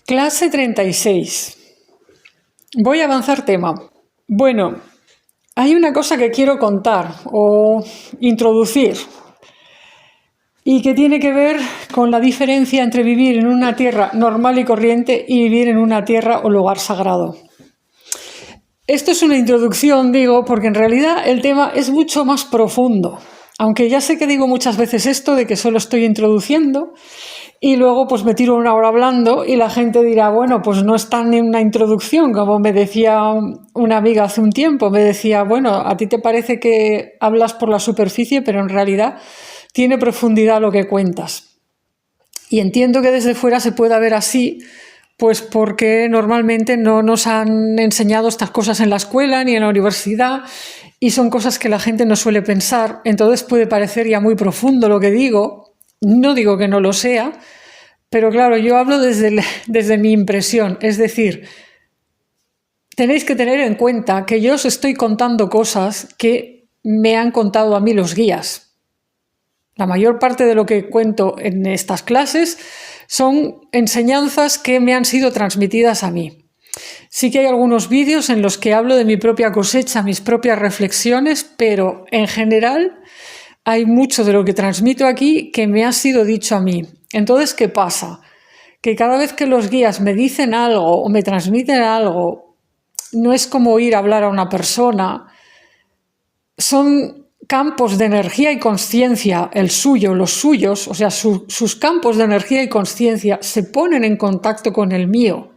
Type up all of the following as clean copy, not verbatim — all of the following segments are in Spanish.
Clase 36. Voy a avanzar tema. Bueno, hay una cosa que quiero contar o introducir y que tiene que ver con la diferencia entre vivir en una tierra normal y corriente y vivir en una tierra o lugar sagrado. Esto es una introducción, digo, porque en realidad el tema es mucho más profundo. Aunque ya sé que digo muchas veces esto de que solo estoy introduciendo y luego pues me tiro una hora hablando y la gente dirá, bueno, pues no es tan en una introducción, como me decía una amiga hace un tiempo, me decía, bueno, a ti te parece que hablas por la superficie, pero en realidad tiene profundidad lo que cuentas. Y entiendo que desde fuera se pueda ver así, pues porque normalmente no nos han enseñado estas cosas en la escuela ni en la universidad y son cosas que la gente no suele pensar, entonces puede parecer ya muy profundo lo que digo, no digo que no lo sea, pero claro, yo hablo desde mi impresión, es decir, tenéis que tener en cuenta que yo os estoy contando cosas que me han contado a mí los guías. La mayor parte de lo que cuento en estas clases son enseñanzas que me han sido transmitidas a mí. Sí que hay algunos vídeos en los que hablo de mi propia cosecha, mis propias reflexiones, pero en general hay mucho de lo que transmito aquí que me ha sido dicho a mí. Entonces, ¿qué pasa? Que cada vez que los guías me dicen algo o me transmiten algo, no es como ir a hablar a una persona, son campos de energía y consciencia, el suyo, los suyos, o sea, sus campos de energía y consciencia se ponen en contacto con el mío.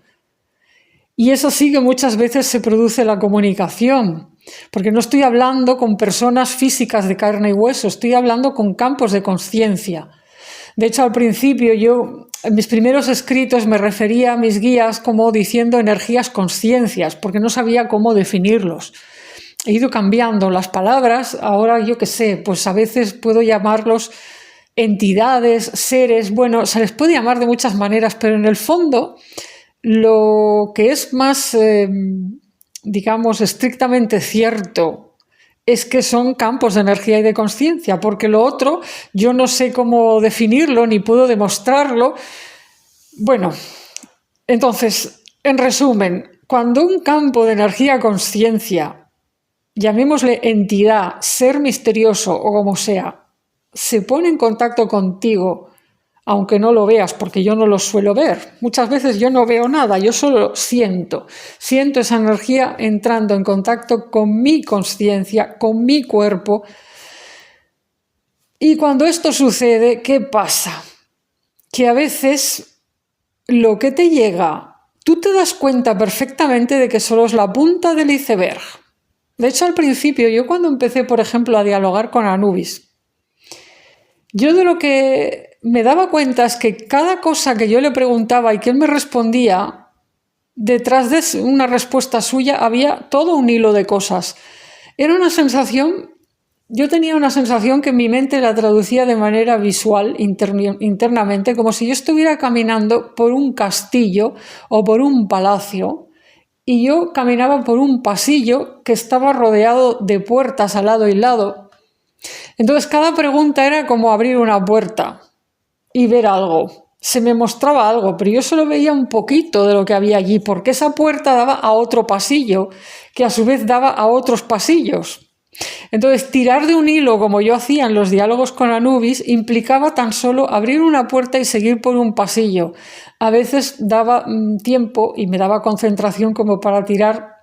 Y es así que muchas veces se produce la comunicación, porque no estoy hablando con personas físicas de carne y hueso, estoy hablando con campos de consciencia. De hecho, al principio yo, en mis primeros escritos, me refería a mis guías como diciendo energías consciencias, porque no sabía cómo definirlos. He ido cambiando las palabras, ahora yo qué sé, pues a veces puedo llamarlos entidades, seres, bueno, se les puede llamar de muchas maneras, pero en el fondo lo que es más, digamos, estrictamente cierto es que son campos de energía y de consciencia, porque lo otro yo no sé cómo definirlo ni puedo demostrarlo. Bueno, entonces, en resumen, cuando un campo de energía-consciencia, llamémosle entidad, ser misterioso o como sea, se pone en contacto contigo, aunque no lo veas, porque yo no lo suelo ver. Muchas veces yo no veo nada, yo solo siento esa energía entrando en contacto con mi consciencia, con mi cuerpo. Y cuando esto sucede, ¿qué pasa? Que a veces lo que te llega, tú te das cuenta perfectamente de que solo es la punta del iceberg. De hecho, al principio, yo cuando empecé, por ejemplo, a dialogar con Anubis, yo de lo que me daba cuenta es que cada cosa que yo le preguntaba y que él me respondía, detrás de una respuesta suya había todo un hilo de cosas. Era una sensación, yo tenía una sensación que mi mente la traducía de manera visual internamente, como si yo estuviera caminando por un castillo o por un palacio y yo caminaba por un pasillo que estaba rodeado de puertas al lado y lado. Entonces cada pregunta era como abrir una puerta y ver algo. Se me mostraba algo, pero yo solo veía un poquito de lo que había allí, porque esa puerta daba a otro pasillo, que a su vez daba a otros pasillos. Entonces, tirar de un hilo, como yo hacía en los diálogos con Anubis, implicaba tan solo abrir una puerta y seguir por un pasillo. A veces daba tiempo y me daba concentración como para tirar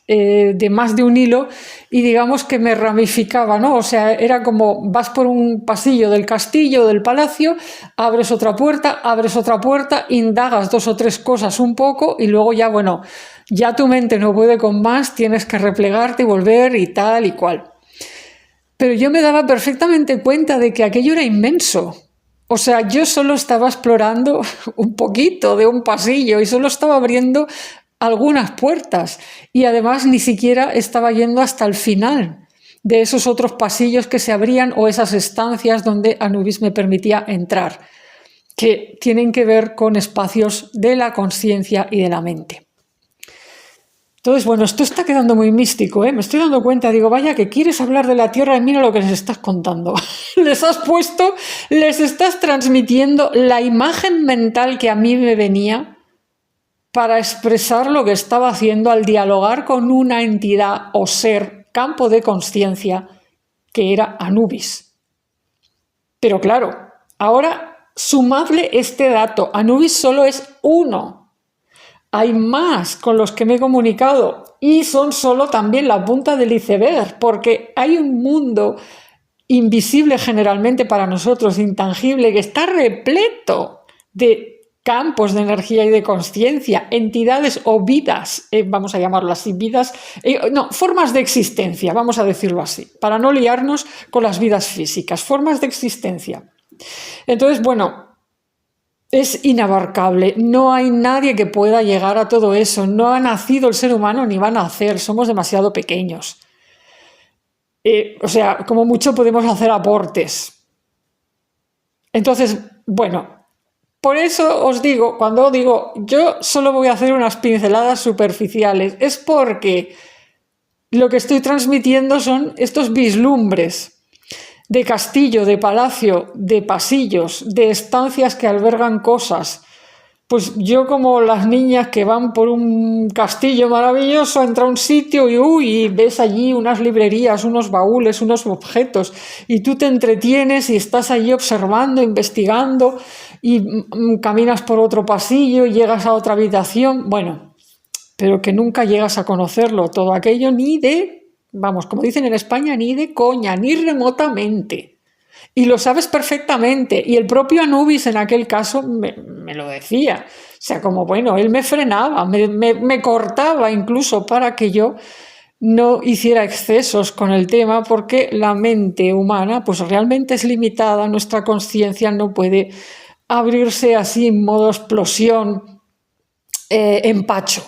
de más de un hilo y digamos que me ramificaba, ¿no? O sea, era como vas por un pasillo del castillo, del palacio, abres otra puerta, indagas dos o tres cosas un poco y luego ya, bueno, ya tu mente no puede con más, tienes que replegarte y volver y tal y cual. Pero yo me daba perfectamente cuenta de que aquello era inmenso. O sea, yo solo estaba explorando un poquito de un pasillo y solo estaba abriendo algunas puertas y además ni siquiera estaba yendo hasta el final de esos otros pasillos que se abrían o esas estancias donde Anubis me permitía entrar, que tienen que ver con espacios de la consciencia y de la mente. Entonces, bueno, esto está quedando muy místico, ¿eh? Me estoy dando cuenta, digo, vaya que quieres hablar de la Tierra y mira lo que les estás contando. Les estás transmitiendo la imagen mental que a mí me venía para expresar lo que estaba haciendo al dialogar con una entidad o ser, campo de consciencia, que era Anubis. Pero claro, ahora sumadle este dato, Anubis solo es uno. Hay más con los que me he comunicado y son solo también la punta del iceberg, porque hay un mundo invisible generalmente para nosotros, intangible, que está repleto de campos de energía y de consciencia, entidades o vidas, vamos a llamarlo así, vidas, no, formas de existencia, vamos a decirlo así, para no liarnos con las vidas físicas, formas de existencia. Entonces, bueno, es inabarcable, no hay nadie que pueda llegar a todo eso, no ha nacido el ser humano ni va a nacer, somos demasiado pequeños. O sea, como mucho podemos hacer aportes. Entonces, bueno, por eso os digo, cuando digo yo solo voy a hacer unas pinceladas superficiales, es porque lo que estoy transmitiendo son estos vislumbres de castillo, de palacio, de pasillos, de estancias que albergan cosas. Pues yo, como las niñas que van por un castillo maravilloso, entra a un sitio y ves allí unas librerías, unos baúles, unos objetos, y tú te entretienes y estás allí observando, investigando, y caminas por otro pasillo y llegas a otra habitación, bueno, pero que nunca llegas a conocerlo, todo aquello ni de, vamos, como dicen en España, ni de coña, ni remotamente. Y lo sabes perfectamente. Y el propio Anubis en aquel caso me lo decía. O sea, como bueno, él me frenaba, me cortaba incluso para que yo no hiciera excesos con el tema, porque la mente humana pues realmente es limitada, nuestra conciencia no puede abrirse así en modo explosión, empacho,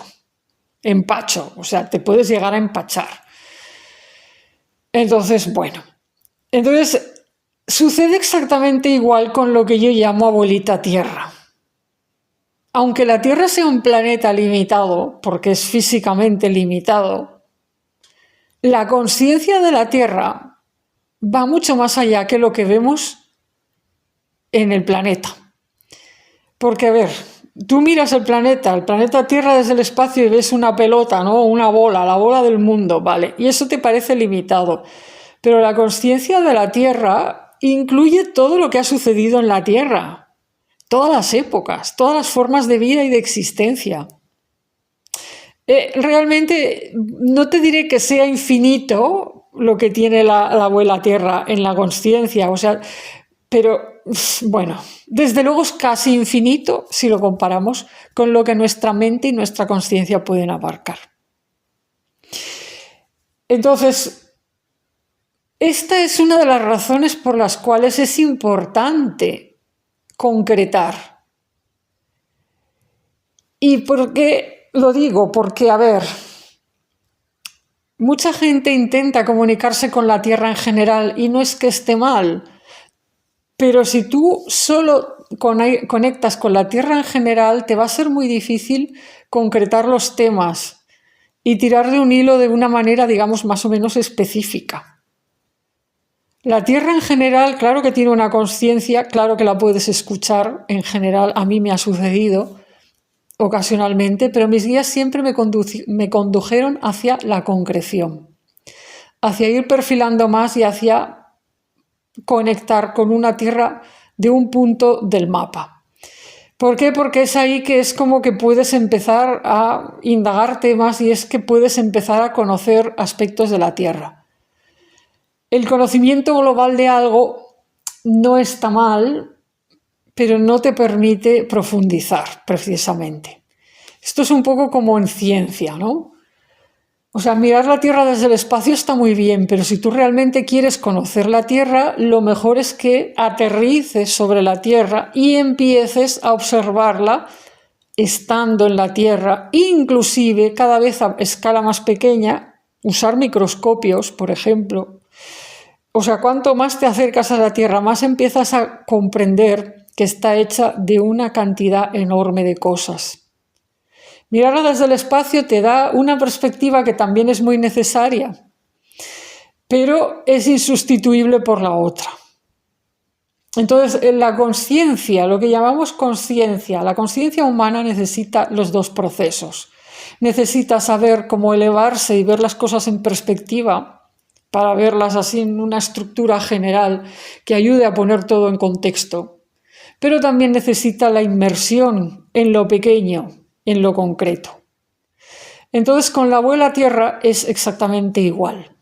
o sea, te puedes llegar a empachar. Entonces, bueno, sucede exactamente igual con lo que yo llamo abuelita Tierra. Aunque la Tierra sea un planeta limitado, porque es físicamente limitado, la conciencia de la Tierra va mucho más allá que lo que vemos en el planeta. Porque, a ver, tú miras el planeta Tierra desde el espacio y ves una pelota, ¿no? Una bola, la bola del mundo, ¿vale? Y eso te parece limitado. Pero la conciencia de la Tierra incluye todo lo que ha sucedido en la Tierra, todas las épocas, todas las formas de vida y de existencia. Realmente no te diré que sea infinito lo que tiene la abuela Tierra en la conciencia, o sea, pero bueno, desde luego es casi infinito si lo comparamos con lo que nuestra mente y nuestra conciencia pueden abarcar. Entonces, esta es una de las razones por las cuales es importante concretar. ¿Y por qué lo digo? Porque, a ver, mucha gente intenta comunicarse con la Tierra en general y no es que esté mal, pero si tú solo conectas con la Tierra en general, te va a ser muy difícil concretar los temas y tirar de un hilo de una manera, digamos, más o menos específica. La Tierra en general, claro que tiene una conciencia, claro que la puedes escuchar, en general a mí me ha sucedido ocasionalmente, pero mis guías siempre me condujeron hacia la concreción, hacia ir perfilando más y hacia conectar con una Tierra de un punto del mapa. ¿Por qué? Porque es ahí que es como que puedes empezar a indagar temas y es que puedes empezar a conocer aspectos de la Tierra. El conocimiento global de algo no está mal, pero no te permite profundizar precisamente. Esto es un poco como en ciencia, ¿no? O sea, mirar la Tierra desde el espacio está muy bien, pero si tú realmente quieres conocer la Tierra, lo mejor es que aterrices sobre la Tierra y empieces a observarla estando en la Tierra, inclusive cada vez a escala más pequeña, usar microscopios, por ejemplo. O sea, cuanto más te acercas a la Tierra, más empiezas a comprender que está hecha de una cantidad enorme de cosas. Mirarla desde el espacio te da una perspectiva que también es muy necesaria, pero es insustituible por la otra. Entonces, la conciencia, lo que llamamos conciencia, la conciencia humana necesita los dos procesos. Necesita saber cómo elevarse y ver las cosas en perspectiva, para verlas así en una estructura general que ayude a poner todo en contexto. Pero también necesita la inmersión en lo pequeño, en lo concreto. Entonces, con la abuela tierra es exactamente igual.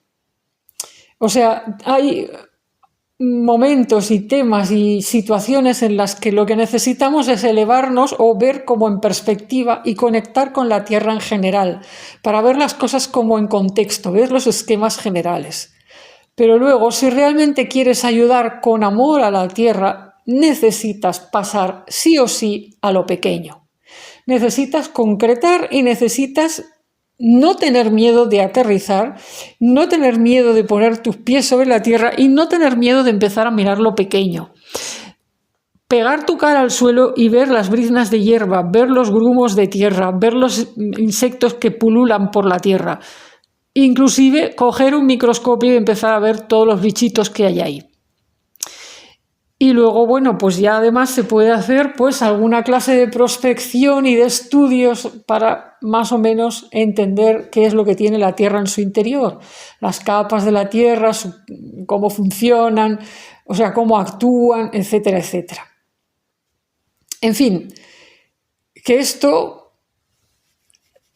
O sea, hay momentos y temas y situaciones en las que lo que necesitamos es elevarnos o ver como en perspectiva y conectar con la tierra en general, para ver las cosas como en contexto, ver los esquemas generales. Pero luego, si realmente quieres ayudar con amor a la tierra, necesitas pasar sí o sí a lo pequeño. Necesitas concretar y necesitas no tener miedo de aterrizar, no tener miedo de poner tus pies sobre la tierra y no tener miedo de empezar a mirar lo pequeño. Pegar tu cara al suelo y ver las briznas de hierba, ver los grumos de tierra, ver los insectos que pululan por la tierra. Inclusive coger un microscopio y empezar a ver todos los bichitos que hay ahí. Y luego, bueno, pues ya además se puede hacer pues alguna clase de prospección y de estudios para más o menos entender qué es lo que tiene la Tierra en su interior, las capas de la Tierra, cómo funcionan, o sea, cómo actúan, etcétera, etcétera. En fin, que esto,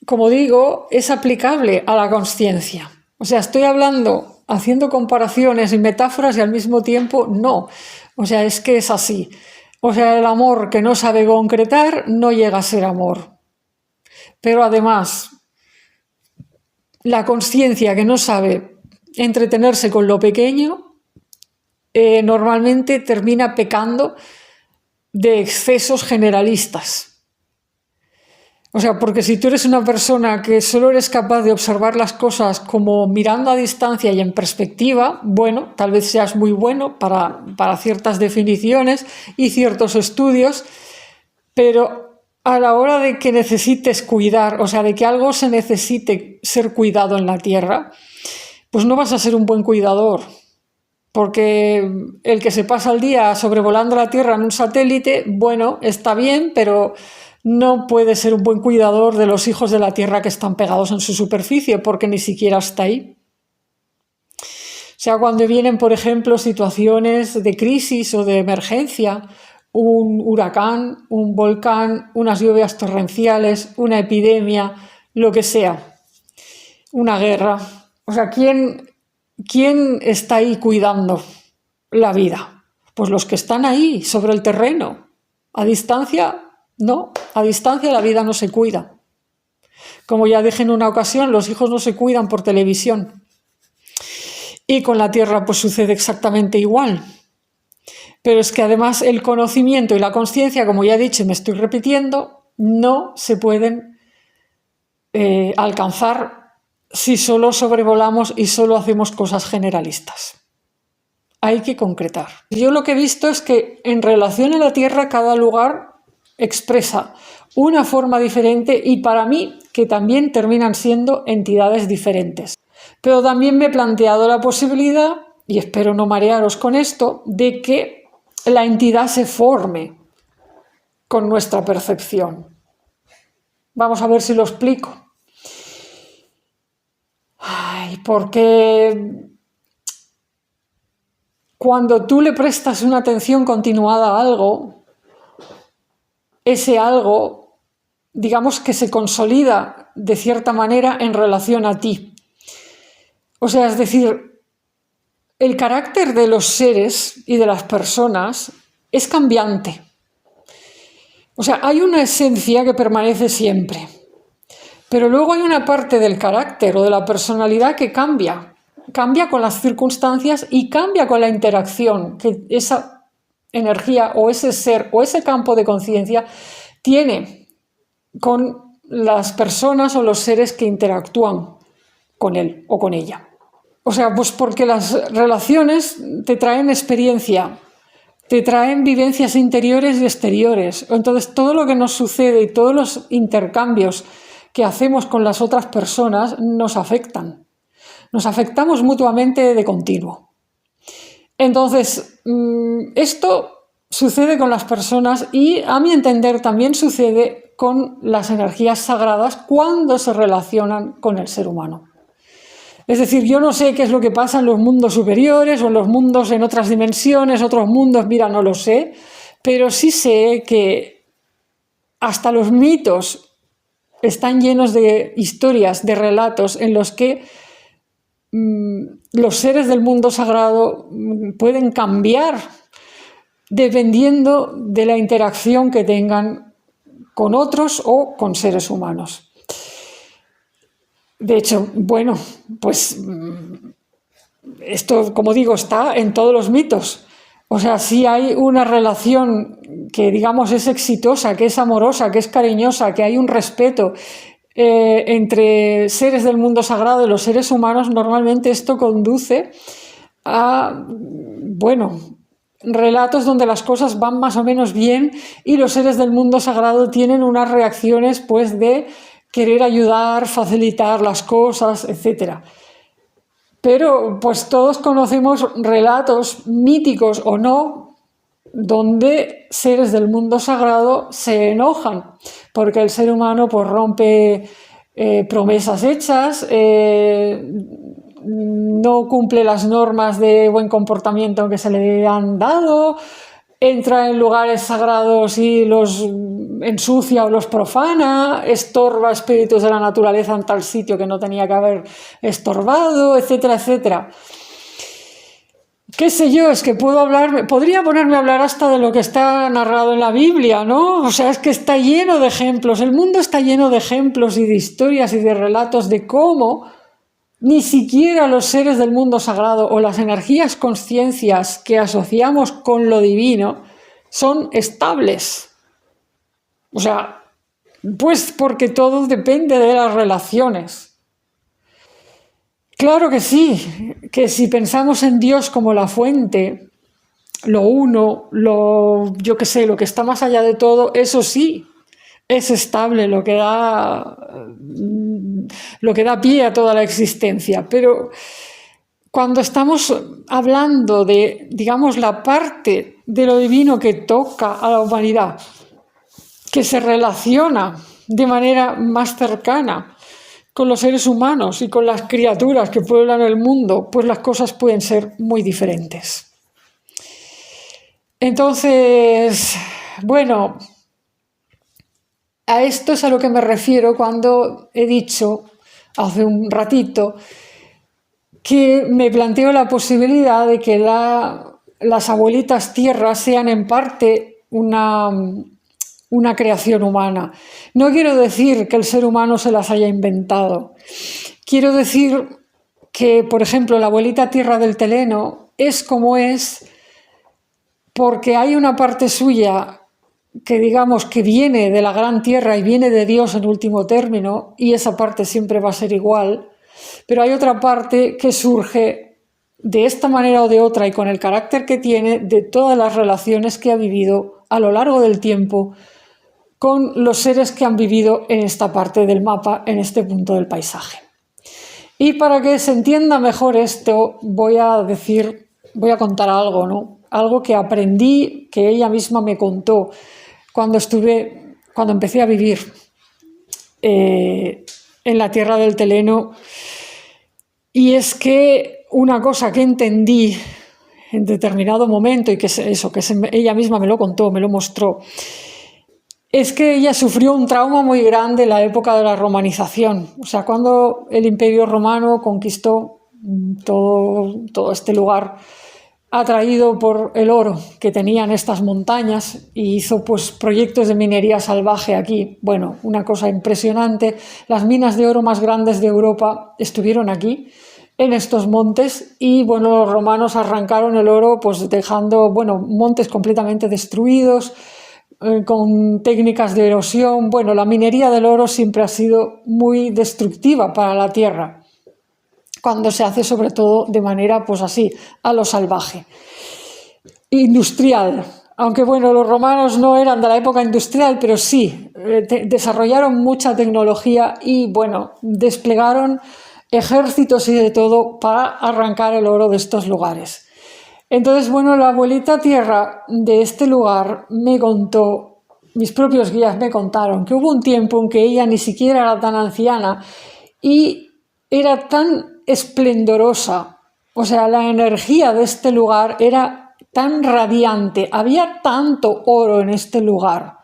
como digo, es aplicable a la consciencia. O sea, estoy hablando, haciendo comparaciones y metáforas y al mismo tiempo no. O sea, es que es así. O sea, el amor que no sabe concretar no llega a ser amor. Pero además, la consciencia que no sabe entretenerse con lo pequeño, normalmente termina pecando de excesos generalistas. O sea, porque si tú eres una persona que solo eres capaz de observar las cosas como mirando a distancia y en perspectiva, bueno, tal vez seas muy bueno para ciertas definiciones y ciertos estudios, pero a la hora de que necesites cuidar, o sea, de que algo se necesite ser cuidado en la Tierra, pues no vas a ser un buen cuidador. Porque el que se pasa el día sobrevolando la Tierra en un satélite, bueno, está bien, pero no puede ser un buen cuidador de los hijos de la Tierra que están pegados en su superficie, porque ni siquiera está ahí. O sea, cuando vienen, por ejemplo, situaciones de crisis o de emergencia, un huracán, un volcán, unas lluvias torrenciales, una epidemia, lo que sea, una guerra. O sea, ¿quién está ahí cuidando la vida? Pues los que están ahí, sobre el terreno. A distancia, no. A distancia la vida no se cuida. Como ya dije en una ocasión, los hijos no se cuidan por televisión. Y con la Tierra pues sucede exactamente igual. Pero es que además el conocimiento y la conciencia, como ya he dicho y me estoy repitiendo, no se pueden alcanzar si solo sobrevolamos y solo hacemos cosas generalistas. Hay que concretar. Yo lo que he visto es que en relación a la Tierra cada lugar expresa una forma diferente y para mí que también terminan siendo entidades diferentes. Pero también me he planteado la posibilidad, y espero no marearos con esto, de que la entidad se forme con nuestra percepción. Vamos a ver si lo explico. Porque cuando tú le prestas una atención continuada a algo, ese algo, digamos que se consolida de cierta manera en relación a ti. O sea, es decir, el carácter de los seres y de las personas es cambiante. O sea, hay una esencia que permanece siempre, pero luego hay una parte del carácter o de la personalidad que cambia con las circunstancias y cambia con la interacción que esa energía o ese ser o ese campo de conciencia tiene con las personas o los seres que interactúan con él o con ella. O sea, pues porque las relaciones te traen experiencia, te traen vivencias interiores y exteriores. Entonces, todo lo que nos sucede y todos los intercambios que hacemos con las otras personas nos afectan. Nos afectamos mutuamente de continuo. Entonces, esto sucede con las personas y, a mi entender, también sucede con las energías sagradas cuando se relacionan con el ser humano. Es decir, yo no sé qué es lo que pasa en los mundos superiores o en los mundos en otras dimensiones, otros mundos, mira, no lo sé, pero sí sé que hasta los mitos están llenos de historias, de relatos en los que los seres del mundo sagrado pueden cambiar dependiendo de la interacción que tengan con otros o con seres humanos. De hecho, bueno, pues esto, como digo, está en todos los mitos. O sea, si hay una relación que, digamos, es exitosa, que es amorosa, que es cariñosa, que hay un respeto entre seres del mundo sagrado y los seres humanos, normalmente esto conduce a, bueno, relatos donde las cosas van más o menos bien y los seres del mundo sagrado tienen unas reacciones, pues, de querer ayudar, facilitar las cosas, etc. Pero pues todos conocemos relatos míticos o no, donde seres del mundo sagrado se enojan porque el ser humano pues rompe promesas hechas, no cumple las normas de buen comportamiento que se le han dado, entra en lugares sagrados y los ensucia o los profana, estorba espíritus de la naturaleza en tal sitio que no tenía que haber estorbado, etcétera, etcétera. ¿Qué sé yo? Es que podría ponerme a hablar hasta de lo que está narrado en la Biblia, ¿no? O sea, es que está lleno de ejemplos, el mundo está lleno de ejemplos y de historias y de relatos de cómo ni siquiera los seres del mundo sagrado o las energías conciencias que asociamos con lo divino son estables. O sea, pues porque todo depende de las relaciones. Claro que sí, que si pensamos en Dios como la fuente, lo uno, yo qué sé, lo que está más allá de todo, eso sí, es estable, lo que da pie a toda la existencia. Pero cuando estamos hablando de, digamos, la parte de lo divino que toca a la humanidad, que se relaciona de manera más cercana con los seres humanos y con las criaturas que pueblan el mundo, pues las cosas pueden ser muy diferentes. Entonces, bueno, a esto es a lo que me refiero cuando he dicho hace un ratito que me planteo la posibilidad de que las abuelitas tierras sean en parte una creación humana. No quiero decir que el ser humano se las haya inventado. Quiero decir que, por ejemplo, la abuelita tierra del Teleno es como es porque hay una parte suya que, digamos, que viene de la gran tierra y viene de Dios en último término, y esa parte siempre va a ser igual, pero hay otra parte que surge de esta manera o de otra y con el carácter que tiene de todas las relaciones que ha vivido a lo largo del tiempo con los seres que han vivido en esta parte del mapa, en este punto del paisaje. Y para que se entienda mejor esto, voy a contar algo, ¿no? Algo que aprendí, que ella misma me contó cuando empecé a vivir en la tierra del Teleno. Y es que una cosa que entendí en determinado momento, y que ella misma me lo contó, me lo mostró, es que ella sufrió un trauma muy grande en la época de la romanización. O sea, cuando el Imperio Romano conquistó todo este lugar atraído por el oro que tenían estas montañas y hizo pues proyectos de minería salvaje aquí. Bueno, una cosa impresionante. Las minas de oro más grandes de Europa estuvieron aquí, en estos montes, y bueno, los romanos arrancaron el oro pues dejando, bueno, montes completamente destruidos, con técnicas de erosión. Bueno, la minería del oro siempre ha sido muy destructiva para la tierra, cuando se hace sobre todo de manera pues así, a lo salvaje, industrial. Aunque bueno, los romanos no eran de la época industrial, pero sí, desarrollaron mucha tecnología y bueno, desplegaron ejércitos y de todo para arrancar el oro de estos lugares. Entonces, bueno, la abuelita tierra de este lugar me contó, mis propios guías me contaron, que hubo un tiempo en que ella ni siquiera era tan anciana y era tan esplendorosa, o sea, la energía de este lugar era tan radiante, había tanto oro en este lugar,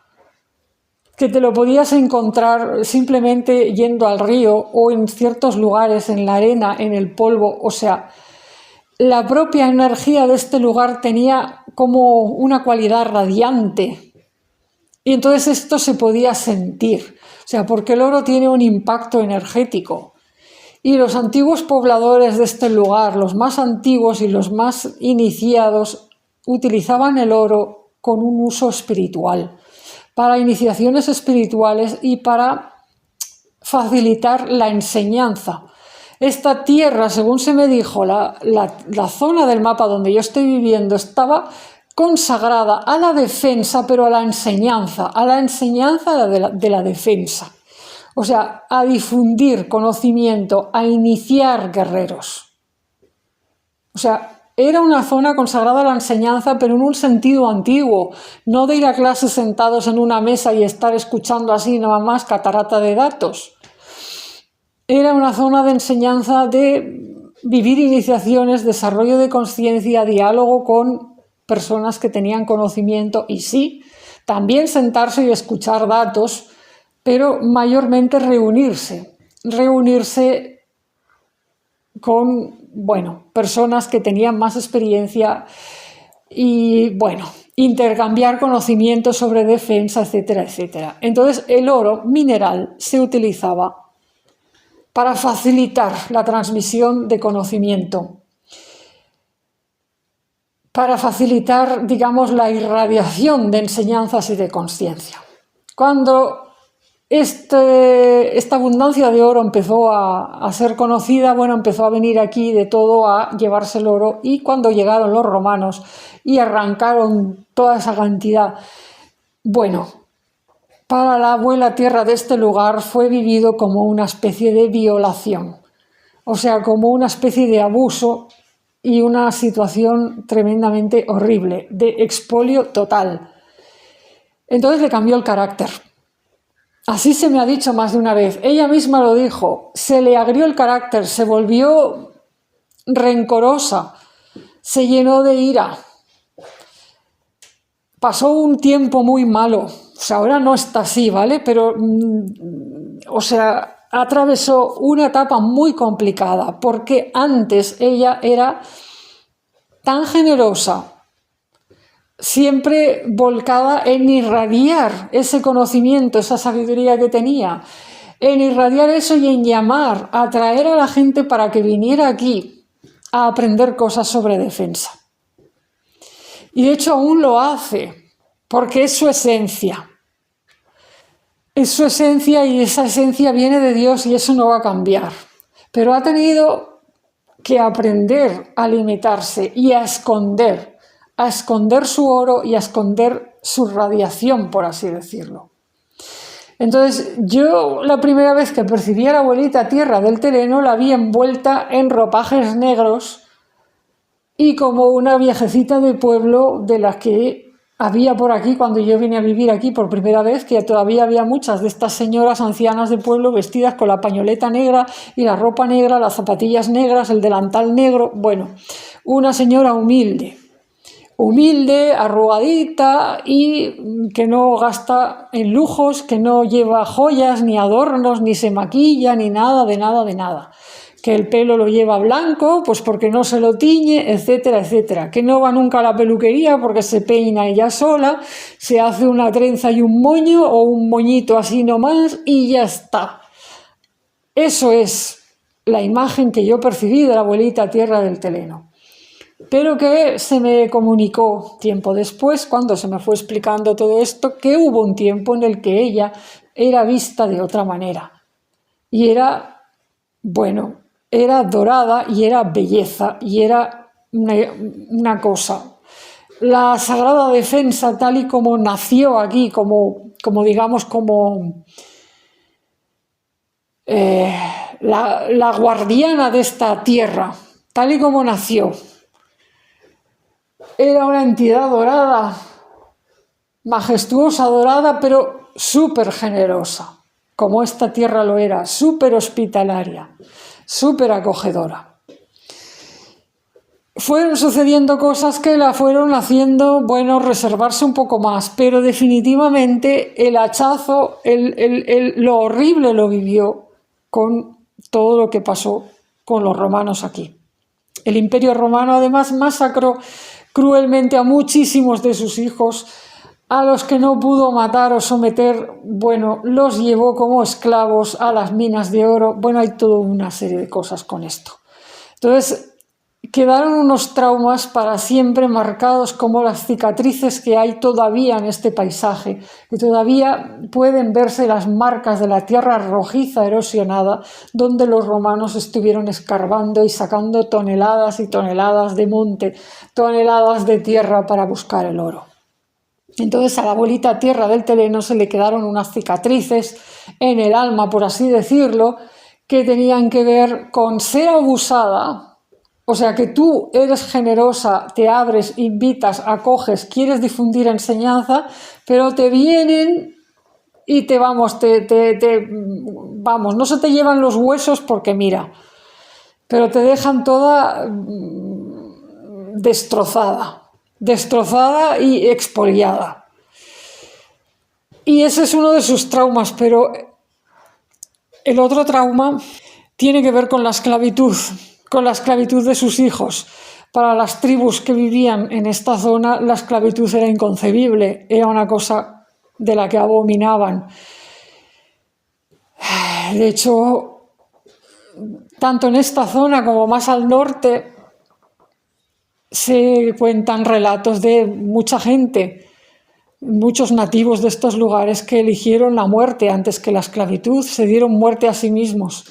que te lo podías encontrar simplemente yendo al río o en ciertos lugares, en la arena, en el polvo, o sea, la propia energía de este lugar tenía como una cualidad radiante y entonces esto se podía sentir, o sea, porque el oro tiene un impacto energético y los antiguos pobladores de este lugar, los más antiguos y los más iniciados, utilizaban el oro con un uso espiritual, para iniciaciones espirituales y para facilitar la enseñanza. Esta tierra, según se me dijo, la zona del mapa donde yo estoy viviendo estaba consagrada a la defensa, pero a la enseñanza de la defensa. O sea, a difundir conocimiento, a iniciar guerreros. O sea, era una zona consagrada a la enseñanza, pero en un sentido antiguo, no de ir a clases sentados en una mesa y estar escuchando así nada más catarata de datos. Era una zona de enseñanza, de vivir iniciaciones, desarrollo de conciencia, diálogo con personas que tenían conocimiento y sí, también sentarse y escuchar datos, pero mayormente reunirse con, bueno, personas que tenían más experiencia y, bueno, intercambiar conocimientos sobre defensa, etcétera, etcétera. Entonces, el oro mineral se utilizaba para facilitar la transmisión de conocimiento, para facilitar, digamos, la irradiación de enseñanzas y de conciencia. Cuando esta abundancia de oro empezó a ser conocida, bueno, empezó a venir aquí de todo a llevarse el oro, y cuando llegaron los romanos y arrancaron toda esa cantidad, bueno, para la abuela tierra de este lugar fue vivido como una especie de violación, o sea, como una especie de abuso y una situación tremendamente horrible, de expolio total. Entonces le cambió el carácter. Así se me ha dicho más de una vez. Ella misma lo dijo, se le agrió el carácter, se volvió rencorosa, se llenó de ira. Pasó un tiempo muy malo. O sea, ahora no está así, ¿vale? Pero, o sea, atravesó una etapa muy complicada, porque antes ella era tan generosa, siempre volcada en irradiar ese conocimiento, esa sabiduría que tenía, en irradiar eso y en llamar, atraer a la gente para que viniera aquí a aprender cosas sobre defensa. Y de hecho aún lo hace, porque es su esencia. Es su esencia y esa esencia viene de Dios y eso no va a cambiar. Pero ha tenido que aprender a limitarse y a esconder su oro y a esconder su radiación, por así decirlo. Entonces, yo la primera vez que percibí a la abuelita tierra del terreno la vi envuelta en ropajes negros y como una viejecita de pueblo de las que había por aquí cuando yo vine a vivir aquí por primera vez, que todavía había muchas de estas señoras ancianas de pueblo vestidas con la pañoleta negra y la ropa negra, las zapatillas negras, el delantal negro. Bueno, una señora humilde, arrugadita y que no gasta en lujos, que no lleva joyas ni adornos, ni se maquilla, ni nada, que el pelo lo lleva blanco, pues porque no se lo tiñe, etcétera, etcétera, que no va nunca a la peluquería porque se peina ella sola, se hace una trenza y un moño o un moñito así nomás y ya está. Eso es la imagen que yo percibí de la abuelita tierra del Teleno. Pero que se me comunicó tiempo después, cuando se me fue explicando todo esto, que hubo un tiempo en el que ella era vista de otra manera. Y era, bueno, era dorada y era belleza y era una cosa. La Sagrada Defensa, tal y como nació aquí, como la guardiana de esta tierra, tal y como nació, era una entidad dorada, majestuosa, dorada, pero súper generosa, como esta tierra lo era, súper hospitalaria, súper acogedora. Fueron sucediendo cosas que la fueron haciendo, bueno, reservarse un poco más, pero definitivamente el hachazo, lo horrible lo vivió con todo lo que pasó con los romanos aquí. El Imperio Romano además masacró cruelmente a muchísimos de sus hijos, a los que no pudo matar o someter, bueno, los llevó como esclavos a las minas de oro. Bueno, hay toda una serie de cosas con esto. Entonces, quedaron unos traumas para siempre marcados, como las cicatrices que hay todavía en este paisaje, que todavía pueden verse las marcas de la tierra rojiza erosionada, donde los romanos estuvieron escarbando y sacando toneladas y toneladas de monte, toneladas de tierra para buscar el oro. Entonces a la abuelita tierra del Teleno se le quedaron unas cicatrices en el alma, por así decirlo, que tenían que ver con ser abusada. O sea, que tú eres generosa, te abres, invitas, acoges, quieres difundir enseñanza, pero te vienen y vamos, no se te llevan los huesos porque mira, pero te dejan toda destrozada y expoliada. Y ese es uno de sus traumas, pero el otro trauma tiene que ver con la esclavitud de sus hijos. Para las tribus que vivían en esta zona, la esclavitud era inconcebible, era una cosa de la que abominaban. De hecho, tanto en esta zona como más al norte, se cuentan relatos de mucha gente, muchos nativos de estos lugares, que eligieron la muerte antes que la esclavitud, se dieron muerte a sí mismos.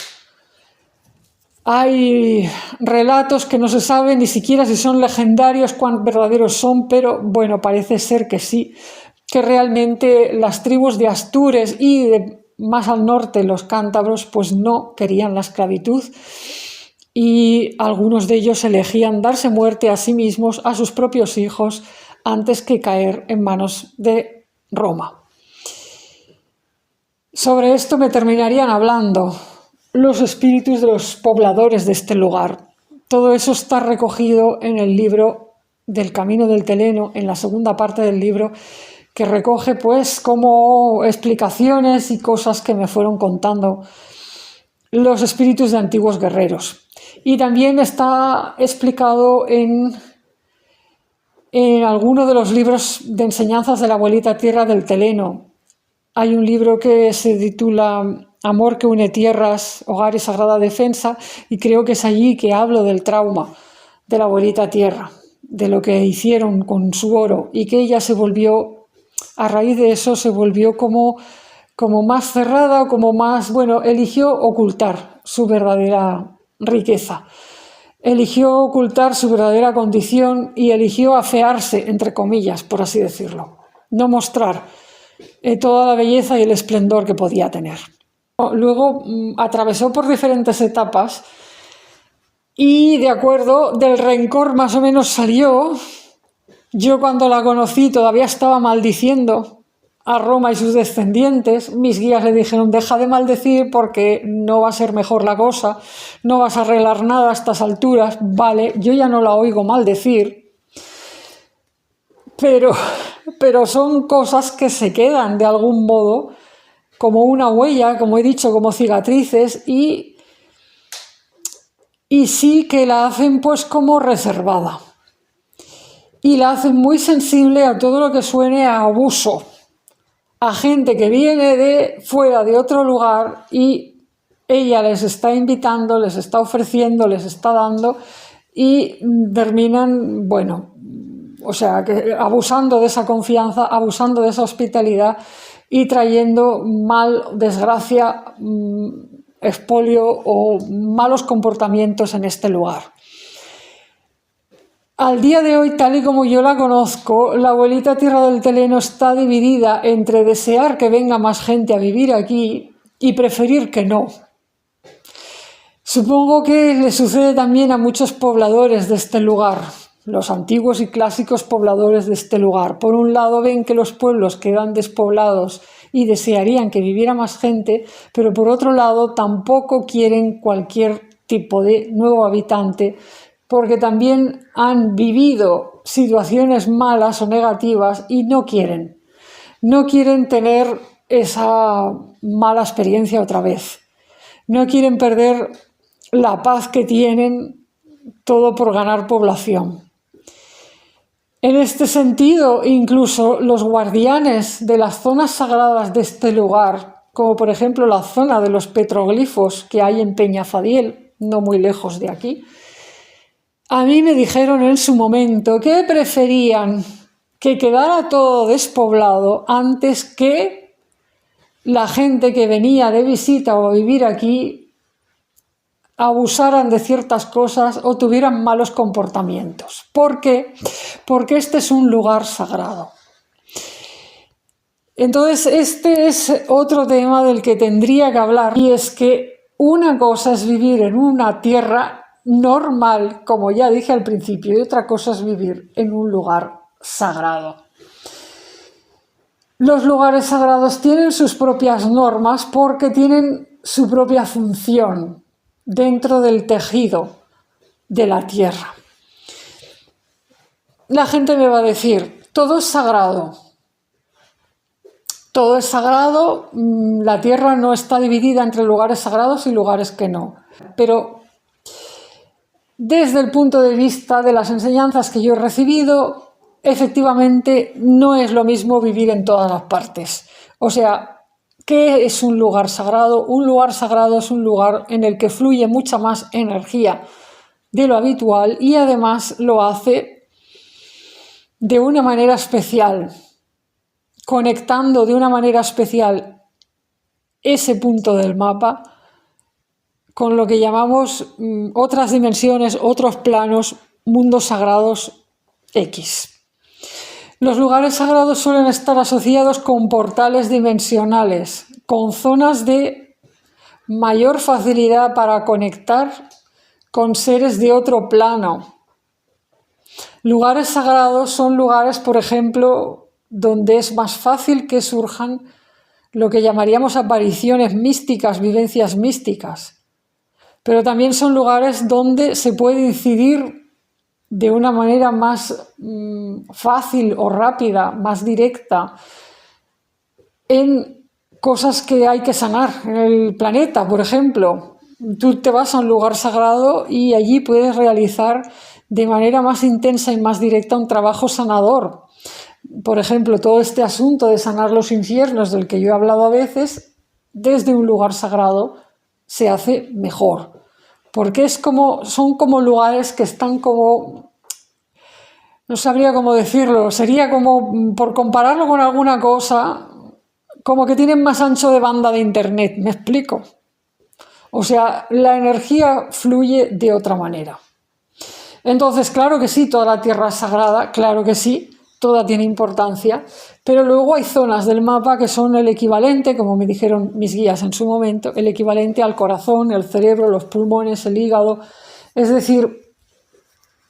Hay relatos que no se sabe ni siquiera si son legendarios, cuán verdaderos son, pero bueno, parece ser que sí, que realmente las tribus de Astures y de más al norte los cántabros pues no querían la esclavitud, y algunos de ellos elegían darse muerte a sí mismos, a sus propios hijos, antes que caer en manos de Roma. Sobre esto me terminarían hablando los espíritus de los pobladores de este lugar. Todo eso está recogido en el libro del Camino del Teleno, en la segunda parte del libro, que recoge pues como explicaciones y cosas que me fueron contando los espíritus de antiguos guerreros. Y también está explicado en alguno de los libros de enseñanzas de la abuelita tierra del Teleno. Hay un libro que se titula Amor que une tierras, hogar y sagrada defensa, y creo que es allí que hablo del trauma de la abuelita tierra, de lo que hicieron con su oro, y que ella se volvió, a raíz de eso, se volvió como más cerrada, o como más, bueno, eligió ocultar su verdadera riqueza, eligió ocultar su verdadera condición y eligió afearse, entre comillas, por así decirlo, no mostrar toda la belleza y el esplendor que podía tener. Luego atravesó por diferentes etapas y, de acuerdo, del rencor más o menos salió. Yo, cuando la conocí, todavía estaba maldiciendo a Roma y sus descendientes. Mis guías le dijeron: deja de maldecir porque no va a ser mejor la cosa, no vas a arreglar nada a estas alturas. Vale, yo ya no la oigo maldecir, pero son cosas que se quedan de algún modo, como una huella, como he dicho, como cicatrices, y sí que la hacen pues como reservada, y la hacen muy sensible a todo lo que suene a abuso, a gente que viene de fuera, de otro lugar, y ella les está invitando, les está ofreciendo, les está dando, y terminan, bueno, o sea, que abusando de esa confianza, abusando de esa hospitalidad y trayendo mal, desgracia, expolio o malos comportamientos en este lugar. Al día de hoy, tal y como yo la conozco, la abuelita tierra del Teleno está dividida entre desear que venga más gente a vivir aquí y preferir que no. Supongo que le sucede también a muchos pobladores de este lugar. los antiguos y clásicos pobladores de este lugar. Por un lado ven que los pueblos quedan despoblados y desearían que viviera más gente, pero por otro lado tampoco quieren cualquier tipo de nuevo habitante, porque también han vivido situaciones malas o negativas y no quieren tener esa mala experiencia otra vez. No quieren perder la paz que tienen, todo por ganar población. En este sentido, incluso los guardianes de las zonas sagradas de este lugar, como por ejemplo la zona de los petroglifos que hay en Peñafadiel, no muy lejos de aquí, a mí me dijeron en su momento que preferían que quedara todo despoblado antes que la gente que venía de visita o a vivir aquí abusaran de ciertas cosas o tuvieran malos comportamientos. ¿Por qué? Porque este es un lugar sagrado. Entonces, este es otro tema del que tendría que hablar, y es que una cosa es vivir en una tierra normal, como ya dije al principio, y otra cosa es vivir en un lugar sagrado. Los lugares sagrados tienen sus propias normas porque tienen su propia función dentro del tejido de la tierra. La gente me va a decir, todo es sagrado. Todo es sagrado, la tierra no está dividida entre lugares sagrados y lugares que no. Pero desde el punto de vista de las enseñanzas que yo he recibido, efectivamente no es lo mismo vivir en todas las partes. O sea, ¿qué es un lugar sagrado? Un lugar sagrado es un lugar en el que fluye mucha más energía de lo habitual y además lo hace de una manera especial, conectando de una manera especial ese punto del mapa con lo que llamamos otras dimensiones, otros planos, mundos sagrados X. Los lugares sagrados suelen estar asociados con portales dimensionales, con zonas de mayor facilidad para conectar con seres de otro plano. Lugares sagrados son lugares, por ejemplo, donde es más fácil que surjan lo que llamaríamos apariciones místicas, vivencias místicas. Pero también son lugares donde se puede incidir de una manera más fácil o rápida, más directa, en cosas que hay que sanar en el planeta, por ejemplo. Tú te vas a un lugar sagrado y allí puedes realizar de manera más intensa y más directa un trabajo sanador. Por ejemplo, todo este asunto de sanar los infiernos del que yo he hablado a veces, desde un lugar sagrado se hace mejor. Porque son como lugares que están como, no sabría cómo decirlo, sería como, por compararlo con alguna cosa, como que tienen más ancho de banda de internet, ¿me explico? O sea, la energía fluye de otra manera. Entonces, claro que sí, toda la tierra es sagrada, claro que sí, toda tiene importancia, pero luego hay zonas del mapa que son el equivalente, como me dijeron mis guías en su momento, el equivalente al corazón, el cerebro, los pulmones, el hígado. Es decir,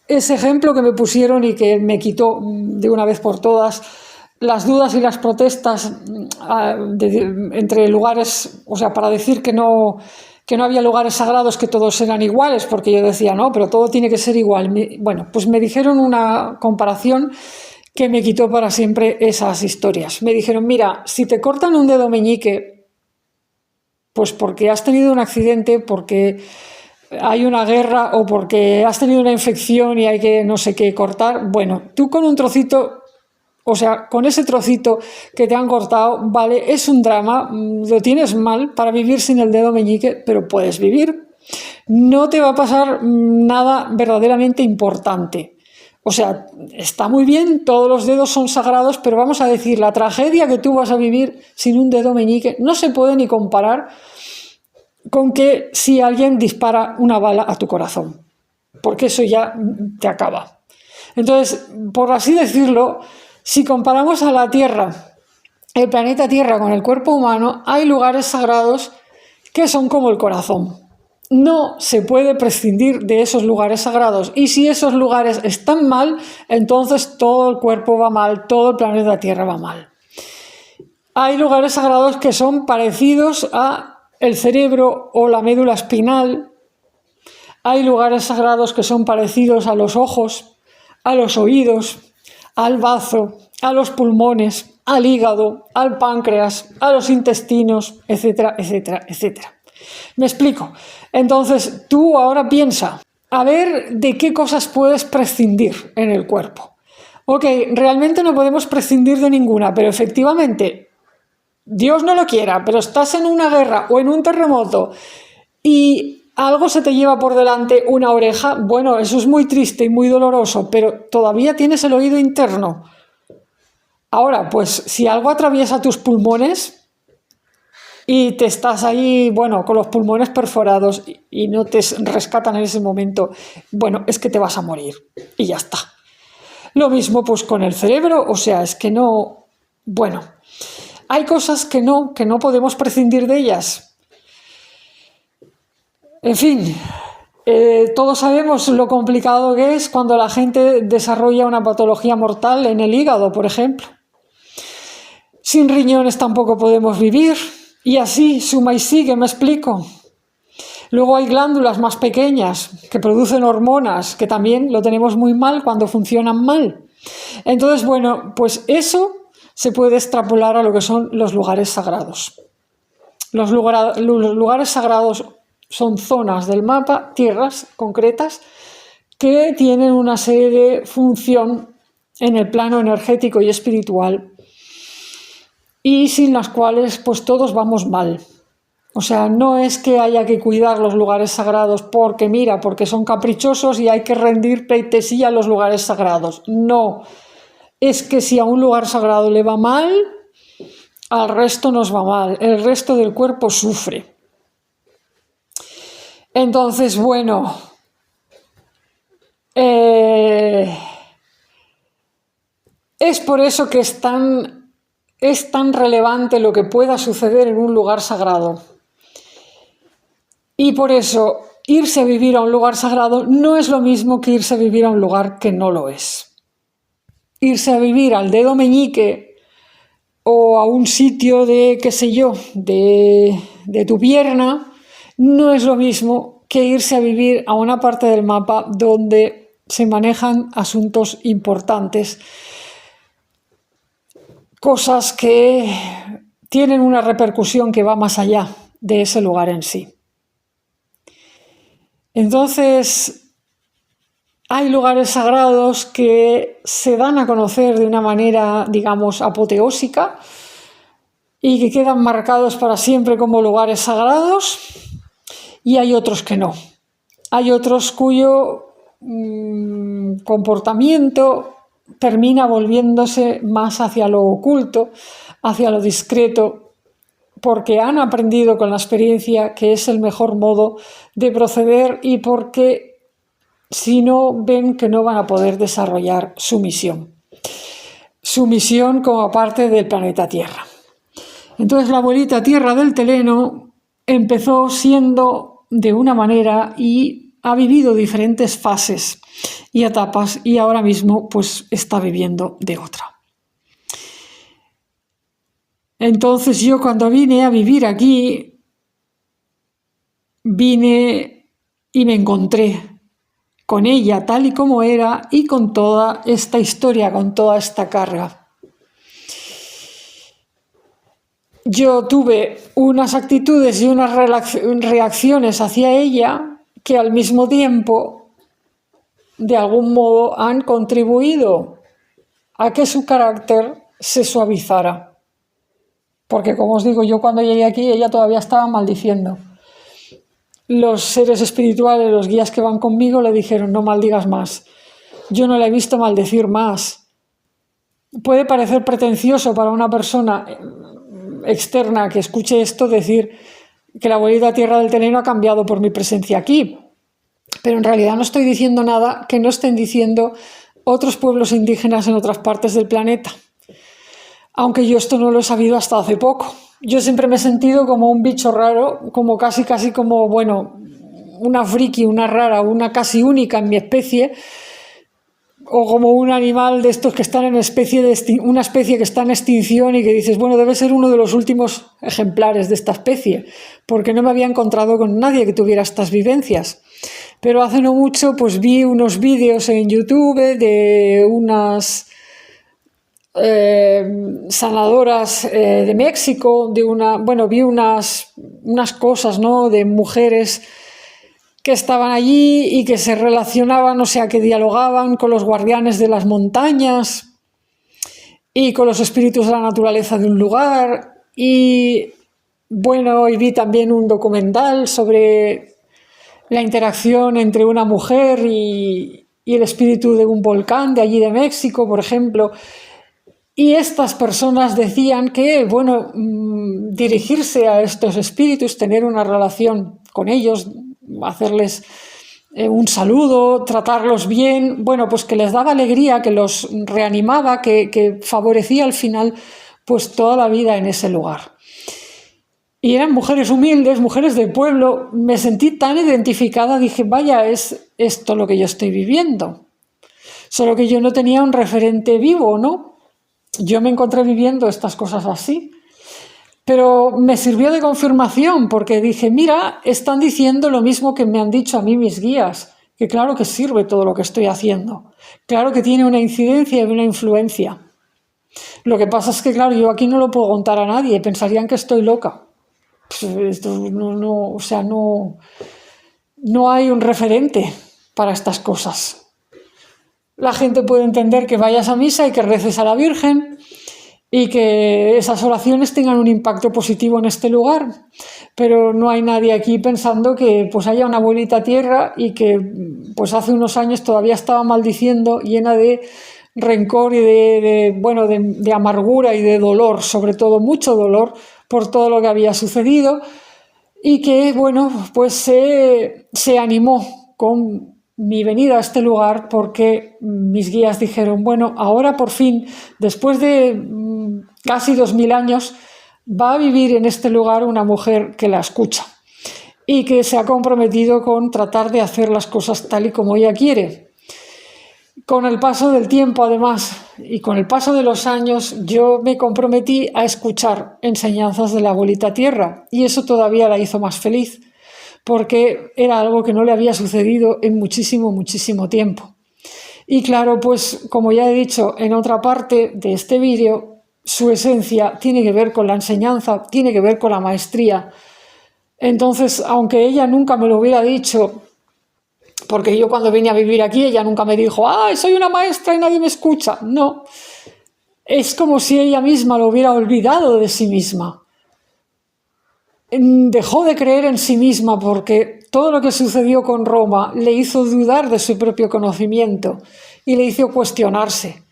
ese ejemplo que me pusieron y que me quitó de una vez por todas las dudas y las protestas entre lugares, o sea, para decir que no había lugares sagrados, que todos eran iguales, porque yo decía, no, pero todo tiene que ser igual. Bueno, pues me dijeron una comparación que me quitó para siempre esas historias. Me dijeron, mira, si te cortan un dedo meñique, pues porque has tenido un accidente, porque hay una guerra o porque has tenido una infección y hay que no sé qué cortar, bueno, tú con un trocito, o sea, con ese trocito que te han cortado, vale, es un drama, lo tienes mal para vivir sin el dedo meñique, pero puedes vivir. No te va a pasar nada verdaderamente importante. O sea, está muy bien, todos los dedos son sagrados, pero vamos a decir, la tragedia que tú vas a vivir sin un dedo meñique no se puede ni comparar con que si alguien dispara una bala a tu corazón, porque eso ya te acaba. Entonces, por así decirlo, si comparamos a la Tierra, el planeta Tierra con el cuerpo humano, hay lugares sagrados que son como el corazón. no se puede prescindir de esos lugares sagrados. Y si esos lugares están mal, entonces todo el cuerpo va mal, todo el planeta Tierra va mal. Hay lugares sagrados que son parecidos a el cerebro o la médula espinal. Hay lugares sagrados que son parecidos a los ojos, a los oídos, al bazo, a los pulmones, al hígado, al páncreas, a los intestinos, etcétera, etcétera, etcétera. ¿Me explico? Entonces, tú ahora piensa, a ver de qué cosas puedes prescindir en el cuerpo. Ok, realmente no podemos prescindir de ninguna, pero efectivamente, Dios no lo quiera, pero estás en una guerra o en un terremoto y algo se te lleva por delante, una oreja, bueno, eso es muy triste y muy doloroso, pero todavía tienes el oído interno. Ahora, pues si algo atraviesa tus pulmones y te estás ahí, bueno, con los pulmones perforados y no te rescatan en ese momento, bueno, es que te vas a morir y ya está. Lo mismo pues con el cerebro, o sea, es que no, bueno, hay cosas que no podemos prescindir de ellas. En fin, todos sabemos lo complicado que es cuando la gente desarrolla una patología mortal en el hígado, por ejemplo. Sin riñones tampoco podemos vivir, y así, suma y sigue, me explico. Luego hay glándulas más pequeñas que producen hormonas, que también lo tenemos muy mal cuando funcionan mal. Entonces, bueno, pues eso se puede extrapolar a lo que son los lugares sagrados. Los lugares sagrados son zonas del mapa, tierras concretas, que tienen una serie de función en el plano energético y espiritual y sin las cuales pues todos vamos mal. O sea, no es que haya que cuidar los lugares sagrados porque mira, porque son caprichosos y hay que rendir pleitesía a los lugares sagrados. No, es que si a un lugar sagrado le va mal, al resto nos va mal, el resto del cuerpo sufre. Entonces, bueno, es por eso que es tan relevante lo que pueda suceder en un lugar sagrado. Y por eso irse a vivir a un lugar sagrado no es lo mismo que irse a vivir a un lugar que no lo es. Irse a vivir al dedo meñique o a un sitio de, qué sé yo, de tu pierna, no es lo mismo que irse a vivir a una parte del mapa donde se manejan asuntos importantes, cosas que tienen una repercusión que va más allá de ese lugar en sí. Entonces, hay lugares sagrados que se dan a conocer de una manera, digamos, apoteósica y que quedan marcados para siempre como lugares sagrados, y hay otros que no. Hay otros cuyo comportamiento termina volviéndose más hacia lo oculto, hacia lo discreto, porque han aprendido con la experiencia que es el mejor modo de proceder y porque si no ven que no van a poder desarrollar su misión como parte del planeta Tierra. Entonces la abuelita Tierra del Teleno empezó siendo de una manera y ha vivido diferentes fases y etapas y ahora mismo pues está viviendo de otra. Entonces yo cuando vine a vivir aquí, vine y me encontré con ella tal y como era y con toda esta historia, con toda esta carga. Yo tuve unas actitudes y unas reacciones hacia ella que al mismo tiempo, de algún modo, han contribuido a que su carácter se suavizara. Porque, como os digo, yo cuando llegué aquí, ella todavía estaba maldiciendo. Los seres espirituales, los guías que van conmigo, le dijeron, no maldigas más. Yo no la he visto maldecir más. Puede parecer pretencioso para una persona externa que escuche esto decir que la abuelita Tierra del Teleno ha cambiado por mi presencia aquí, pero en realidad no estoy diciendo nada que no estén diciendo otros pueblos indígenas en otras partes del planeta, aunque yo esto no lo he sabido hasta hace poco. Yo siempre me he sentido como un bicho raro, como casi como, bueno, una friki, una rara, una casi única en mi especie, o como un animal de estos que están en una especie que está en extinción y que dices, bueno, debe ser uno de los últimos ejemplares de esta especie, porque no me había encontrado con nadie que tuviera estas vivencias. Pero hace no mucho pues vi unos vídeos en YouTube de unas sanadoras de México, vi unas cosas, ¿no?, de mujeres que estaban allí y que se relacionaban, o sea, que dialogaban con los guardianes de las montañas y con los espíritus de la naturaleza de un lugar. Y bueno, y vi también un documental sobre la interacción entre una mujer y el espíritu de un volcán de allí de México, por ejemplo. Y estas personas decían que, bueno, dirigirse a estos espíritus, tener una relación con ellos, hacerles un saludo, tratarlos bien, bueno, pues que les daba alegría, que los reanimaba, que favorecía al final pues toda la vida en ese lugar. Y eran mujeres humildes, mujeres del pueblo. Me sentí tan identificada, dije, vaya, es esto lo que yo estoy viviendo. Solo que yo no tenía un referente vivo, ¿no? Yo me encontré viviendo estas cosas así. Pero me sirvió de confirmación porque dije, mira, están diciendo lo mismo que me han dicho a mí mis guías, que claro que sirve todo lo que estoy haciendo, claro que tiene una incidencia y una influencia. Lo que pasa es que, claro, yo aquí no lo puedo contar a nadie, pensarían que estoy loca. Esto no hay un referente para estas cosas. La gente puede entender que vayas a misa y que reces a la Virgen y que esas oraciones tengan un impacto positivo en este lugar, pero no hay nadie aquí pensando que pues haya una abuelita tierra y que pues hace unos años todavía estaba maldiciendo, llena de rencor y de amargura y de dolor, sobre todo mucho dolor por todo lo que había sucedido, y que bueno, pues se animó con mi venida a este lugar porque mis guías dijeron, bueno, ahora por fin, después de casi 2000 años, va a vivir en este lugar una mujer que la escucha y que se ha comprometido con tratar de hacer las cosas tal y como ella quiere. Con el paso del tiempo, además, y con el paso de los años, yo me comprometí a escuchar enseñanzas de la abuelita tierra, y eso todavía la hizo más feliz, porque era algo que no le había sucedido en muchísimo, muchísimo tiempo. Y claro, pues como ya he dicho en otra parte de este vídeo, su esencia tiene que ver con la enseñanza, tiene que ver con la maestría. Entonces, aunque ella nunca me lo hubiera dicho, porque yo cuando vine a vivir aquí, ella nunca me dijo, ¡ay, soy una maestra y nadie me escucha! No, es como si ella misma lo hubiera olvidado de sí misma. Dejó de creer en sí misma porque todo lo que sucedió con Roma le hizo dudar de su propio conocimiento y le hizo cuestionarse.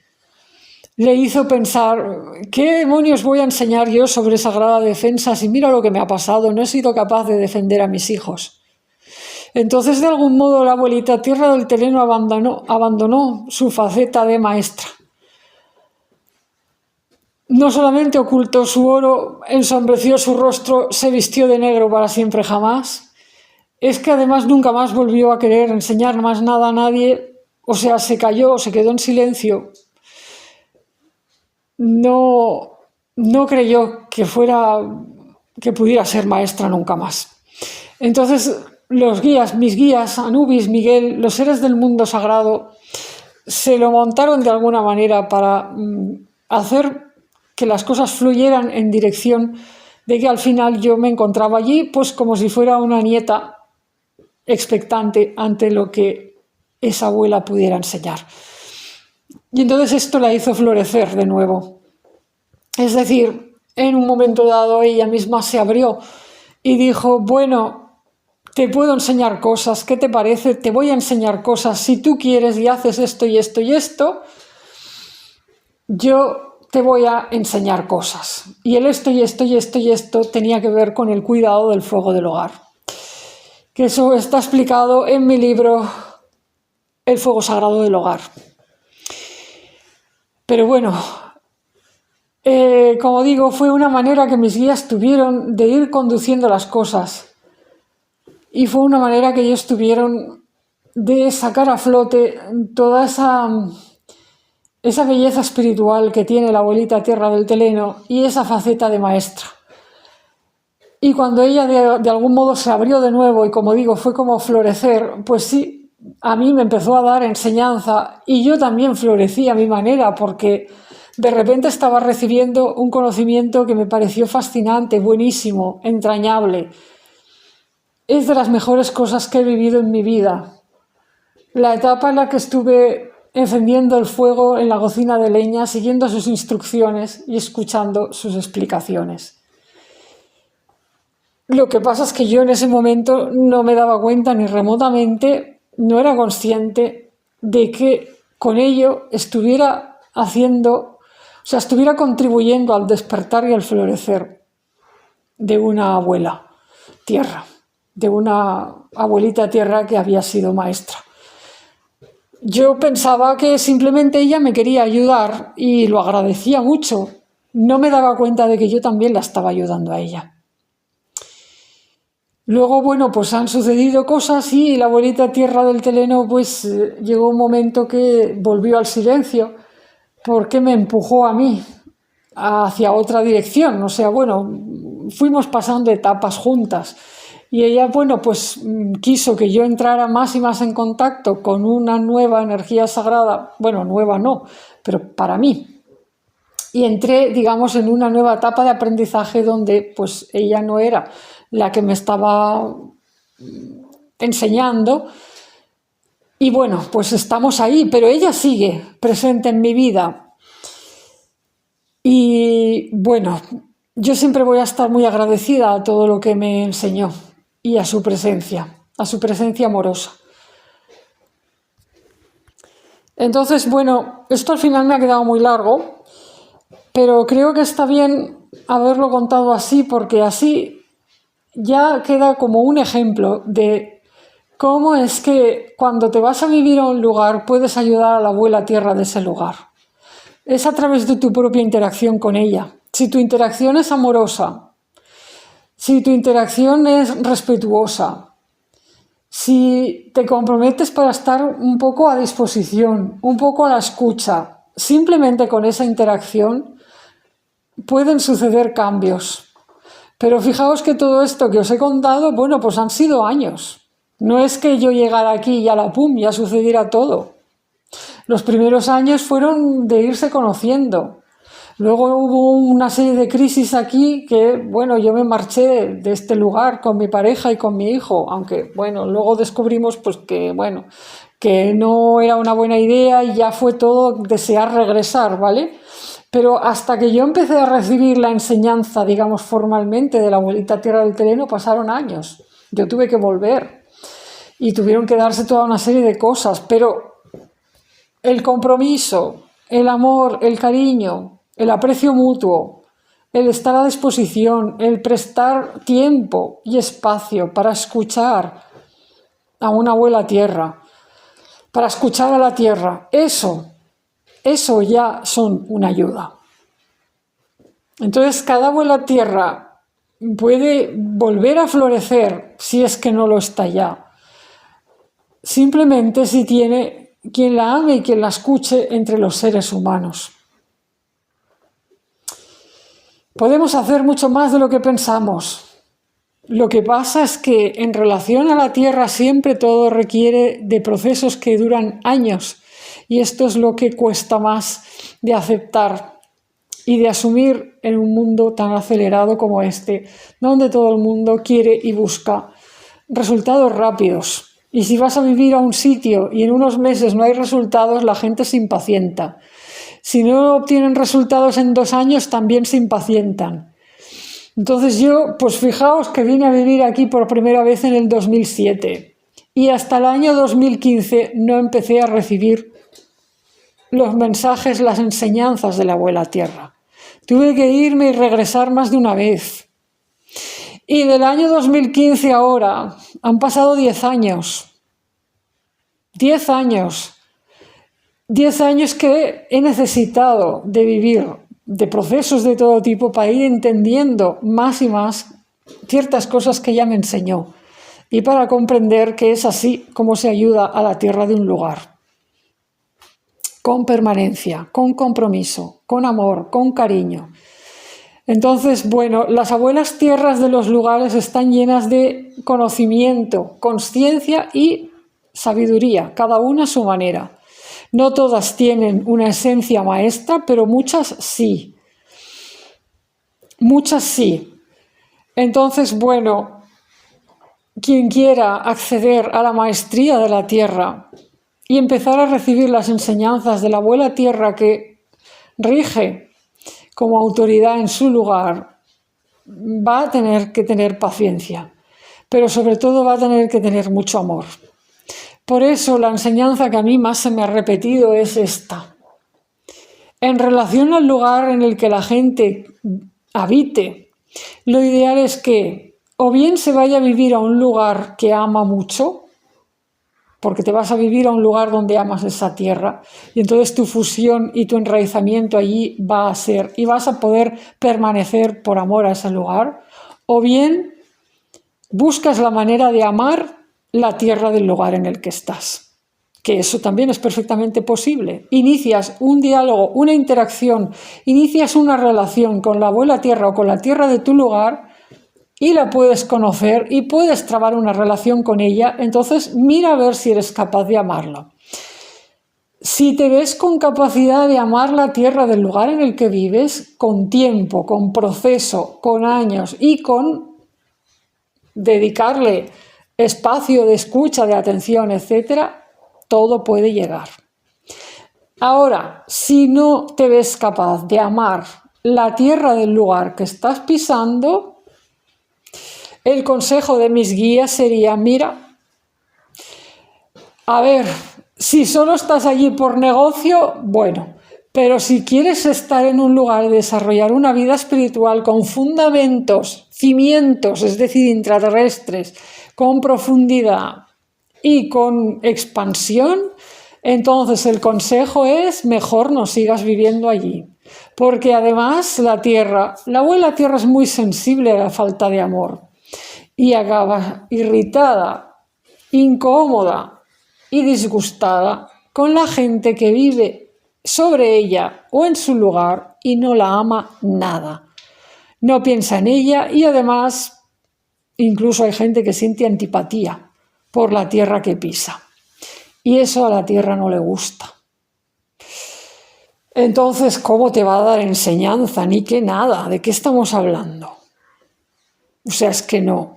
Le hizo pensar, ¿qué demonios voy a enseñar yo sobre Sagrada Defensa si mira lo que me ha pasado? No he sido capaz de defender a mis hijos. Entonces, de algún modo, la abuelita tierra del terreno abandonó su faceta de maestra. No solamente ocultó su oro, ensombreció su rostro, se vistió de negro para siempre jamás, es que además nunca más volvió a querer enseñar más nada a nadie, o sea, se calló, se quedó en silencio. No creyó que pudiera ser maestra nunca más. Entonces, mis guías, Anubis, Miguel, los seres del mundo sagrado, se lo montaron de alguna manera para hacer que las cosas fluyeran en dirección de que al final yo me encontraba allí, pues como si fuera una nieta expectante ante lo que esa abuela pudiera enseñar. Y entonces esto la hizo florecer de nuevo. Es decir, en un momento dado ella misma se abrió y dijo, bueno, te puedo enseñar cosas, ¿qué te parece? Te voy a enseñar cosas, si tú quieres y haces esto y esto y esto, yo te voy a enseñar cosas. Y el esto y esto y esto y esto tenía que ver con el cuidado del fuego del hogar. Que eso está explicado en mi libro El fuego sagrado del hogar. Pero bueno, como digo, fue una manera que mis guías tuvieron de ir conduciendo las cosas. y fue una manera que ellos tuvieron de sacar a flote toda esa belleza espiritual que tiene la abuelita Tierra del Teleno y esa faceta de maestra. Y cuando ella de algún modo se abrió de nuevo y, como digo, fue como florecer, pues sí, a mí me empezó a dar enseñanza y yo también florecí a mi manera, porque de repente estaba recibiendo un conocimiento que me pareció fascinante, buenísimo, entrañable. Es de las mejores cosas que he vivido en mi vida. La etapa en la que estuve encendiendo el fuego en la cocina de leña, siguiendo sus instrucciones y escuchando sus explicaciones. Lo que pasa es que yo en ese momento no me daba cuenta ni remotamente, no era consciente de que con ello estuviera estuviera contribuyendo al despertar y al florecer de una abuela tierra, de una abuelita tierra que había sido maestra. Yo pensaba que simplemente ella me quería ayudar y lo agradecía mucho. No me daba cuenta de que yo también la estaba ayudando a ella. Luego, bueno, pues han sucedido cosas y la abuelita Tierra del Teleno, pues llegó un momento que volvió al silencio porque me empujó a mí hacia otra dirección. O sea, bueno, fuimos pasando etapas juntas y ella, bueno, pues quiso que yo entrara más y más en contacto con una nueva energía sagrada. Bueno, nueva no, pero para mí. Y entré, digamos, en una nueva etapa de aprendizaje donde pues ella no era la que me estaba enseñando. Y bueno, pues estamos ahí, pero ella sigue presente en mi vida. Y bueno, yo siempre voy a estar muy agradecida a todo lo que me enseñó y a su presencia amorosa. Entonces, bueno, esto al final me ha quedado muy largo, pero creo que está bien haberlo contado así, porque así ya queda como un ejemplo de cómo es que cuando te vas a vivir a un lugar puedes ayudar a la abuela tierra de ese lugar. Es a través de tu propia interacción con ella. Si tu interacción es amorosa, si tu interacción es respetuosa, si te comprometes para estar un poco a disposición, un poco a la escucha, simplemente con esa interacción pueden suceder cambios. Pero fijaos que todo esto que os he contado, bueno, pues han sido años. No es que yo llegara aquí y a la pum, ya sucediera todo. Los primeros años fueron de irse conociendo. Luego hubo una serie de crisis aquí que, bueno, yo me marché de este lugar con mi pareja y con mi hijo, aunque, bueno, luego descubrimos pues que, bueno, que no era una buena idea y ya fue todo desear regresar, ¿vale? Pero hasta que yo empecé a recibir la enseñanza, digamos, formalmente de la abuelita Tierra del Teleno, pasaron años. Yo tuve que volver y tuvieron que darse toda una serie de cosas, pero el compromiso, el amor, el cariño, el aprecio mutuo, el estar a disposición, el prestar tiempo y espacio para escuchar a una abuela tierra, para escuchar a la tierra, eso ya son una ayuda. Entonces, cada abuela tierra puede volver a florecer si es que no lo está ya. Simplemente si tiene quien la ame y quien la escuche entre los seres humanos. Podemos hacer mucho más de lo que pensamos. Lo que pasa es que en relación a la Tierra siempre todo requiere de procesos que duran años y esto es lo que cuesta más de aceptar y de asumir en un mundo tan acelerado como este, donde todo el mundo quiere y busca resultados rápidos. Y si vas a vivir a un sitio y en unos meses no hay resultados, la gente se impacienta. Si no obtienen resultados en 2 años, también se impacientan. Entonces yo, pues fijaos que vine a vivir aquí por primera vez en el 2007 y hasta el año 2015 no empecé a recibir los mensajes, las enseñanzas de la abuela Tierra. Tuve que irme y regresar más de una vez. Y del año 2015 ahora han pasado 10 años. 10 años. 10 años que he necesitado de vivir de procesos de todo tipo para ir entendiendo más y más ciertas cosas que ella me enseñó. y para comprender que es así como se ayuda a la tierra de un lugar. Con permanencia, con compromiso, con amor, con cariño. Entonces, bueno, las abuelas tierras de los lugares están llenas de conocimiento, conciencia y sabiduría, cada una a su manera. No todas tienen una esencia maestra, pero muchas sí. Muchas sí. Entonces, bueno, quien quiera acceder a la maestría de la tierra y empezar a recibir las enseñanzas de la abuela tierra que rige como autoridad en su lugar, va a tener que tener paciencia, pero sobre todo va a tener que tener mucho amor. Por eso la enseñanza que a mí más se me ha repetido es esta. En relación al lugar en el que la gente habite, lo ideal es que o bien se vaya a vivir a un lugar que ama mucho, porque te vas a vivir a un lugar donde amas esa tierra y entonces tu fusión y tu enraizamiento allí va a ser y vas a poder permanecer por amor a ese lugar, o bien buscas la manera de amar la tierra del lugar en el que estás, que eso también es perfectamente posible. Inicias un diálogo, una interacción, inicias una relación con la abuela tierra o con la tierra de tu lugar y la puedes conocer y puedes trabar una relación con ella, entonces mira a ver si eres capaz de amarla. Si te ves con capacidad de amar la tierra del lugar en el que vives, con tiempo, con proceso, con años y con dedicarle espacio de escucha, de atención, etcétera, todo puede llegar. Ahora, si no te ves capaz de amar la tierra del lugar que estás pisando, el consejo de mis guías sería, mira, a ver, si solo estás allí por negocio, bueno, pero si quieres estar en un lugar y desarrollar una vida espiritual con fundamentos, cimientos, es decir, intraterrestres, con profundidad y con expansión, entonces el consejo es mejor no sigas viviendo allí. Porque además la abuela tierra es muy sensible a la falta de amor y acaba irritada, incómoda y disgustada con la gente que vive sobre ella o en su lugar y no la ama nada. No piensa en ella y además incluso hay gente que siente antipatía por la tierra que pisa. Y eso a la tierra no le gusta. Entonces, ¿cómo te va a dar enseñanza? Ni que nada. ¿De qué estamos hablando? O sea, es que no.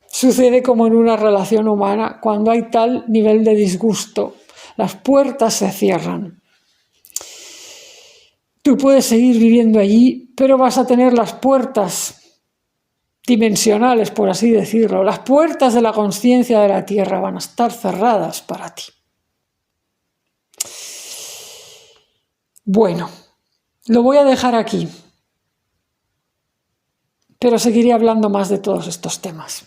Sucede como en una relación humana, cuando hay tal nivel de disgusto, las puertas se cierran. Tú puedes seguir viviendo allí, pero vas a tener las puertas dimensionales, por así decirlo, las puertas de la consciencia de la tierra van a estar cerradas para ti. Bueno, lo voy a dejar aquí, pero seguiré hablando más de todos estos temas.